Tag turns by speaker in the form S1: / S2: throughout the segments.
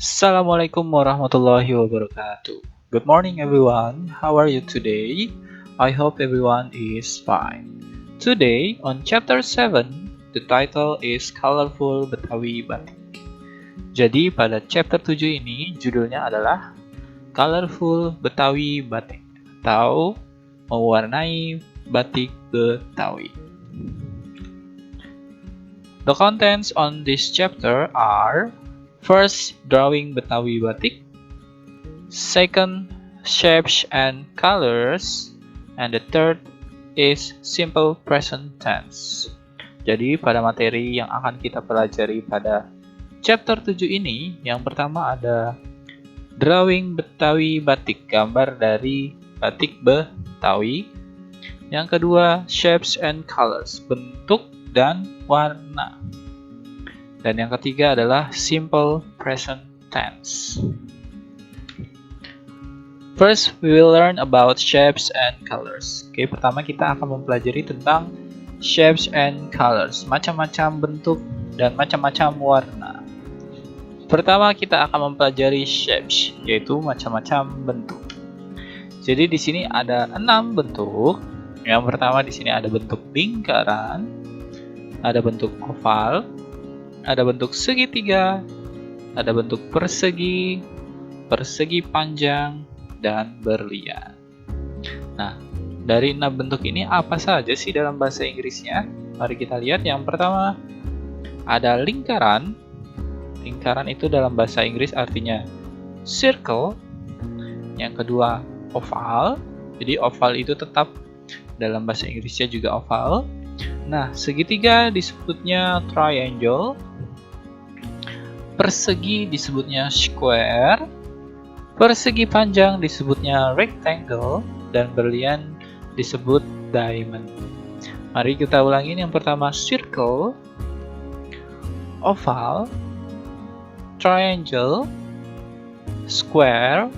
S1: Assalamualaikum warahmatullahi wabarakatuh. Good morning everyone. How are you today? I hope everyone is fine. Today on chapter 7, the title is Colorful Betawi Batik. Jadi pada chapter 7 ini judulnya adalah Colorful Betawi Batik atau mewarnai batik Betawi. The contents on this chapter are: first, drawing Betawi batik; second, shapes and colors; and the third is simple present tense. Jadi pada materi yang akan kita pelajari pada chapter 7 ini, yang pertama ada drawing Betawi batik, gambar dari batik Betawi. Yang kedua, shapes and colors, bentuk dan warna. Dan yang ketiga adalah simple present tense. First, we will learn about shapes and colors. Oke, pertama kita akan mempelajari tentang shapes and colors, macam-macam bentuk dan macam-macam warna. Pertama kita akan mempelajari shapes, yaitu macam-macam bentuk. Jadi di sini ada 6 bentuk. Yang pertama di sini ada bentuk lingkaran, ada bentuk oval, ada bentuk segitiga, ada bentuk persegi, persegi panjang, dan berlian. Nah, dari 6 bentuk ini apa saja sih dalam bahasa Inggrisnya? Mari kita lihat. Yang pertama ada lingkaran. Lingkaran itu dalam bahasa Inggris artinya circle. Yang kedua oval. Jadi oval itu tetap dalam bahasa Inggrisnya juga oval. Nah, segitiga disebutnya triangle, persegi disebutnya square, persegi panjang disebutnya rectangle, dan berlian disebut diamond. Mari kita ulangi. Yang pertama circle, oval, triangle, square,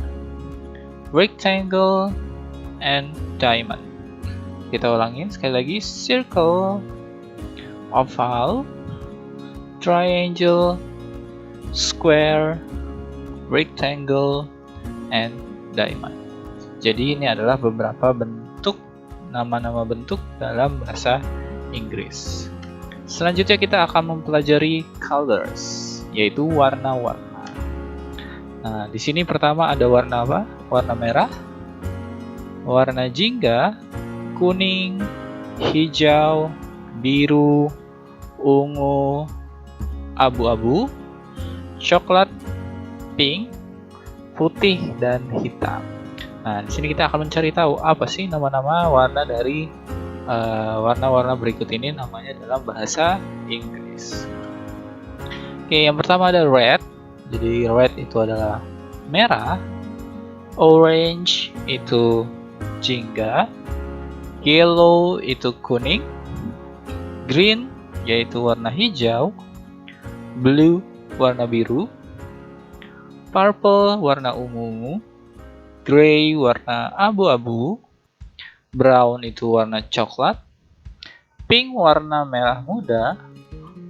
S1: rectangle, and diamond. Kita ulangin sekali lagi. Circle, oval, triangle, square, rectangle, and diamond. Jadi ini adalah beberapa bentuk, nama-nama bentuk dalam bahasa Inggris. Selanjutnya kita akan mempelajari colors, yaitu warna-warna. Nah, di sini pertama ada warna apa? Warna merah, warna jingga, kuning, hijau, biru, ungu, abu-abu, coklat, pink, putih, dan hitam. Nah, di sini kita akan mencari tahu apa sih nama-nama warna dari warna-warna berikut ini namanya dalam bahasa Inggris. Oke, yang pertama ada red. Jadi red itu adalah merah, orange itu jingga, yellow itu kuning, green yaitu warna hijau, blue warna biru, purple warna ungu, gray warna abu-abu, brown itu warna coklat, pink warna merah muda,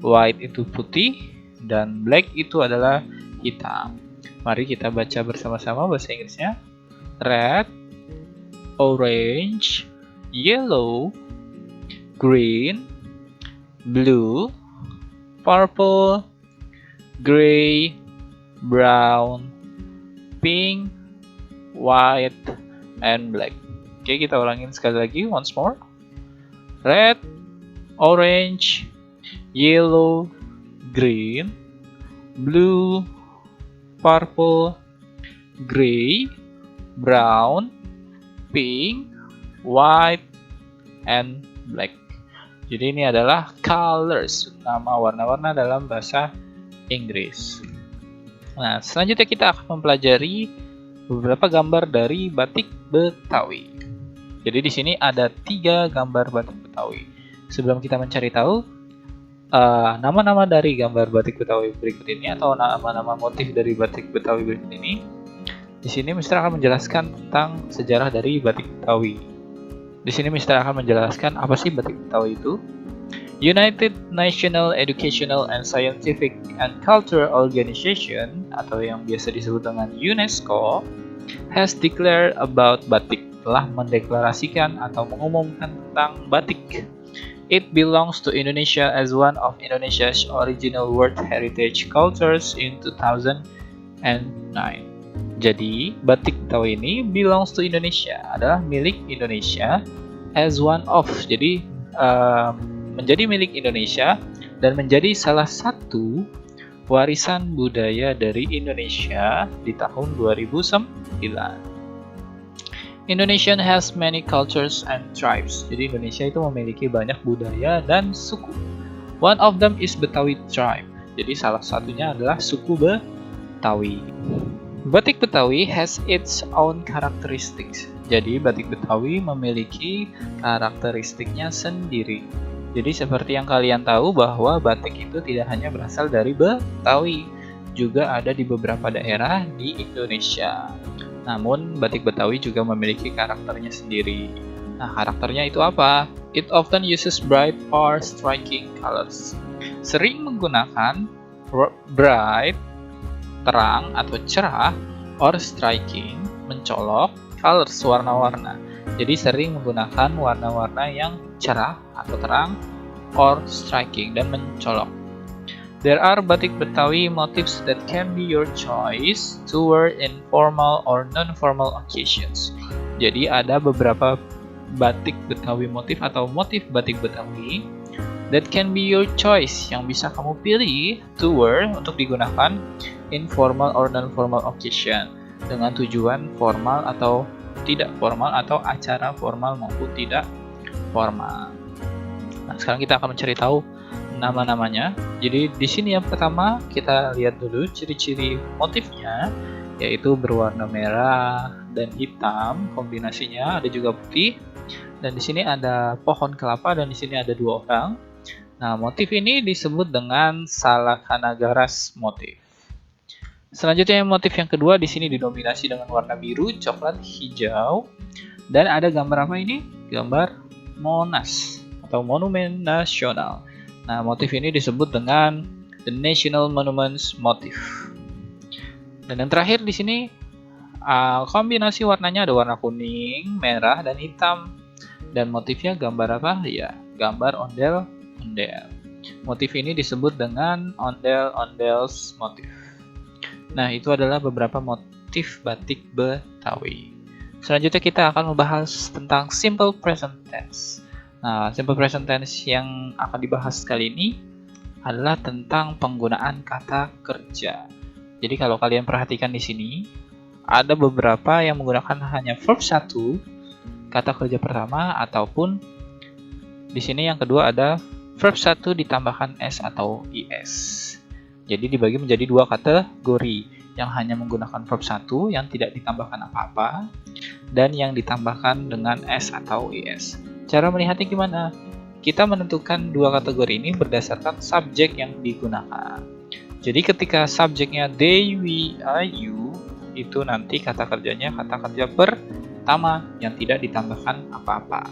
S1: white itu putih, dan black itu adalah hitam. Mari kita baca bersama-sama bahasa Inggrisnya. Red, orange, yellow, green, blue, purple, gray, brown, pink, white, and black. Oke, kita ulangin sekali lagi, once more. Red, orange, yellow, green, blue, purple, gray, brown, pink, white, and black. Jadi ini adalah colors, nama warna-warna dalam bahasa Inggris. Nah, selanjutnya kita akan mempelajari beberapa gambar dari batik Betawi. Jadi di sini ada 3 gambar batik Betawi. Sebelum kita mencari tahu nama-nama dari gambar batik Betawi berikut ini atau nama-nama motif dari batik Betawi berikut ini, di sini Mister akan menjelaskan tentang sejarah dari batik Betawi. Di sini Mister akan menjelaskan apa sih batik Betawi itu. United National Educational and Scientific and Cultural Organization atau yang biasa disebut dengan UNESCO has declared about batik, telah mendeklarasikan atau mengumumkan tentang batik. It belongs to Indonesia as one of Indonesia's original World Heritage Cultures in 2009. Jadi, batik Betawi ini belongs to Indonesia, adalah milik Indonesia as one of. Jadi, menjadi milik Indonesia dan menjadi salah satu warisan budaya dari Indonesia di tahun 2009. Indonesia has many cultures and tribes. Jadi Indonesia itu memiliki banyak budaya dan suku. One of them is Betawi tribe. Jadi salah satunya adalah suku Betawi. Batik Betawi has its own characteristics. Jadi batik Betawi memiliki karakteristiknya sendiri. Jadi seperti yang kalian tahu bahwa batik itu tidak hanya berasal dari Betawi, juga ada di beberapa daerah di Indonesia. Namun batik Betawi juga memiliki karakternya sendiri. Nah, karakternya itu apa? It often uses bright or striking colors. Sering menggunakan bright, terang atau cerah, or striking, mencolok, colors, warna-warna. Jadi sering menggunakan warna-warna yang cerah atau terang, or striking, dan mencolok. There are batik Betawi motifs that can be your choice to wear in formal or non-formal occasions. Jadi ada beberapa batik Betawi motif atau motif batik Betawi that can be your choice, yang bisa kamu pilih to wear untuk digunakan in formal or non-formal occasion, dengan tujuan formal atau tidak formal, atau acara formal maupun tidak formal. Nah, sekarang kita akan mencari tahu nama-namanya. Jadi di sini yang pertama kita lihat dulu ciri-ciri motifnya, yaitu berwarna merah dan hitam, kombinasinya ada juga putih. Dan di sini ada pohon kelapa dan di sini ada dua orang. Nah, motif ini disebut dengan Salakanagaras motif. Selanjutnya motif yang kedua di sini didominasi dengan warna biru, coklat, hijau, dan ada gambar apa ini? Gambar Monas atau Monumen Nasional. Nah, motif ini disebut dengan The National Monuments Motif. Dan yang terakhir di sini kombinasi warnanya ada warna kuning, merah, dan hitam. Dan motifnya gambar apa? Ya, gambar ondel-ondel. Motif ini disebut dengan ondel-ondels motif. Nah, itu adalah beberapa motif batik Betawi. Selanjutnya kita akan membahas tentang simple present tense. Nah, simple present tense yang akan dibahas kali ini adalah tentang penggunaan kata kerja. Jadi kalau kalian perhatikan di sini, ada beberapa yang menggunakan hanya verb 1, kata kerja pertama, ataupun di sini yang kedua ada verb 1 ditambahkan s atau is. Jadi dibagi menjadi dua kategori, yang hanya menggunakan verb 1 yang tidak ditambahkan apa-apa, dan yang ditambahkan dengan s atau is. Cara melihatnya gimana? Kita menentukan dua kategori ini berdasarkan subjek yang digunakan. Jadi ketika subjeknya they, we, are, you, itu nanti kata kerjanya kata kerja pertama yang tidak ditambahkan apa-apa.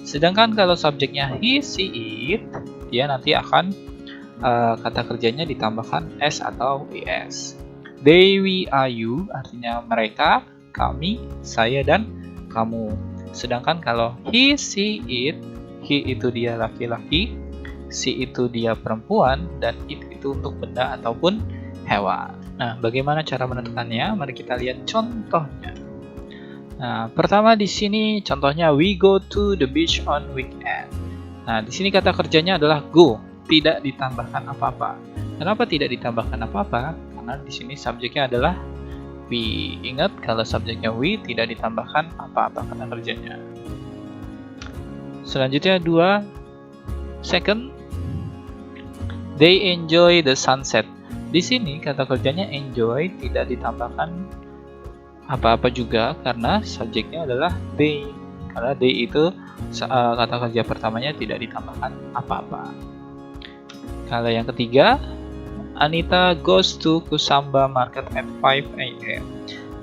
S1: Sedangkan kalau subjeknya he, she, it, dia nanti akan kata kerjanya ditambahkan s atau is. They, we, are, you artinya mereka, kami, saya, dan kamu. Sedangkan kalau he, she, it, he itu dia laki-laki, she itu dia perempuan, dan it itu untuk benda ataupun hewan. Nah, bagaimana cara menentukannya? Mari kita lihat contohnya. Nah, pertama di sini contohnya we go to the beach on weekend. Nah, di sini kata kerjanya adalah go, tidak ditambahkan apa-apa. Kenapa tidak ditambahkan apa-apa? Karena di sini subjeknya adalah we. Ingat kalau subjeknya we tidak ditambahkan apa-apa kata kerjanya. Selanjutnya dua, second, they enjoy the sunset. Di sini kata kerjanya enjoy tidak ditambahkan apa-apa juga karena subjeknya adalah they. Karena they itu kata kerja pertamanya tidak ditambahkan apa-apa. Kalau yang ketiga, Anita goes to Kusamba Market at 5 a.m.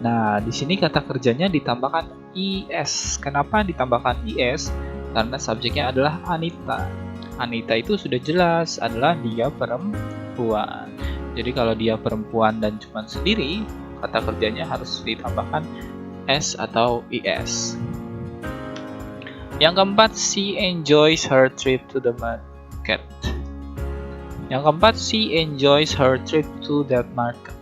S1: Nah, di sini kata kerjanya ditambahkan is. Kenapa ditambahkan is? Karena subjeknya adalah Anita. Anita itu sudah jelas adalah dia perempuan. Jadi kalau dia perempuan dan cuma sendiri, kata kerjanya harus ditambahkan S atau IS. Yang keempat, she enjoys her trip to the market. Yang keempat, she enjoys her trip to the market.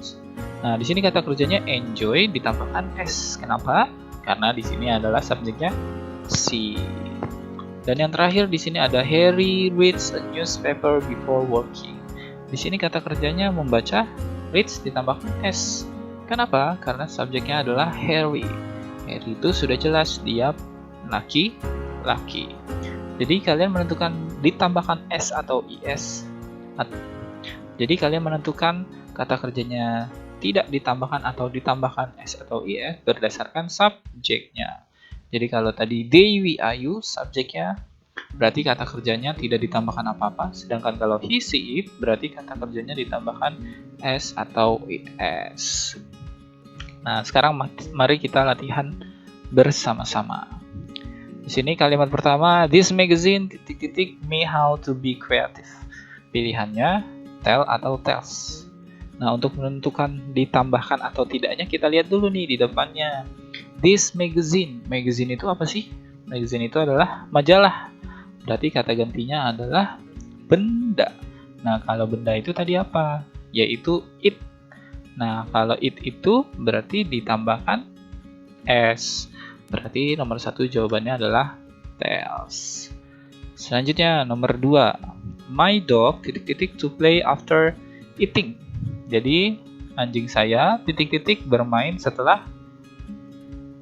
S1: Nah, di sini kata kerjanya enjoy ditambahkan S. Kenapa? Karena di sini adalah subjeknya she. Dan yang terakhir di sini ada Harry reads a newspaper before working. Di sini kata kerjanya membaca, reads ditambahkan S. Kenapa? Karena subjeknya adalah Harry. Harry itu sudah jelas dia laki-laki. Jadi kalian menentukan ditambahkan S atau IS. Jadi kalian menentukan kata kerjanya tidak ditambahkan atau ditambahkan S atau IS berdasarkan subjeknya. Jadi kalau tadi they, we, are, you, subjeknya berarti kata kerjanya tidak ditambahkan apa-apa. Sedangkan kalau he, she, it berarti kata kerjanya ditambahkan S atau IS. Nah, sekarang mari kita latihan bersama-sama. Di sini kalimat pertama, this magazine ... me how to be creative. Pilihannya tell atau tells. Nah, untuk menentukan ditambahkan atau tidaknya kita lihat dulu nih di depannya. This magazine. Magazine itu apa sih? Magazine itu adalah majalah. Berarti kata gantinya adalah benda. Nah, kalau benda itu tadi apa? Yaitu it. Nah, kalau it itu berarti ditambahkan S. Berarti nomor 1 jawabannya adalah tells. Selanjutnya nomor 2. My dog ... to play after eating. Jadi anjing saya ... bermain setelah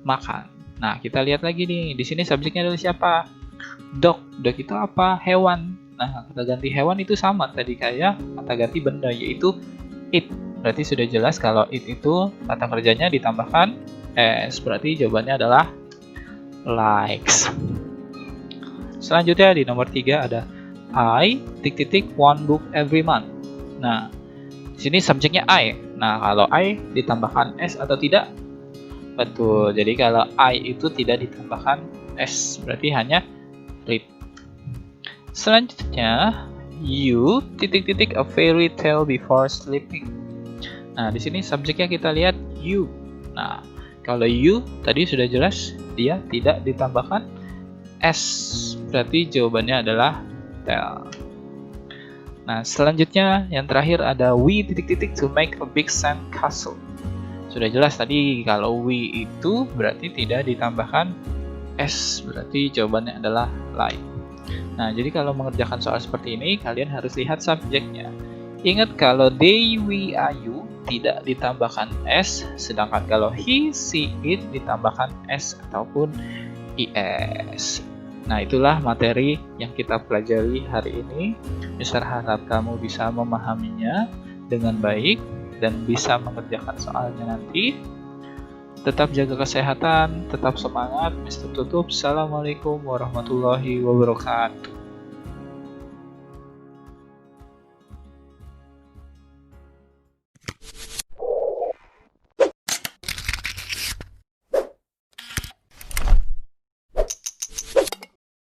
S1: makan. Nah, kita lihat lagi nih. Di sini subjeknya adalah siapa? Dog. Dog itu apa? Hewan. Nah, kata ganti hewan itu sama tadi kayak kata ganti benda, yaitu it. Berarti sudah jelas kalau it itu kata kerjanya ditambahkan S. Berarti jawabannya adalah likes. Selanjutnya di nomor 3 ada I ... one book every month. Nah, di sini subjeknya I. Nah, kalau I ditambahkan S atau tidak? Betul. Jadi kalau I itu tidak ditambahkan S, berarti hanya read. Selanjutnya, you ... a fairy tale before sleeping. Nah, di sini subjeknya kita lihat you. Nah, kalau you tadi sudah jelas dia tidak ditambahkan S, berarti jawabannya adalah tell. Nah, selanjutnya yang terakhir ada we ... to make a big sand castle. Sudah jelas tadi kalau we itu berarti tidak ditambahkan S, berarti jawabannya adalah like. Nah, jadi kalau mengerjakan soal seperti ini kalian harus lihat subjeknya. Ingat kalau they, we, are, you tidak ditambahkan S, sedangkan kalau he, she, it ditambahkan S ataupun IS. Nah, itulah materi yang kita pelajari hari ini. Mister harap kamu bisa memahaminya dengan baik dan bisa mengerjakan soalnya nanti. Tetap jaga kesehatan, tetap semangat. Mister tutup. Assalamualaikum warahmatullahi wabarakatuh.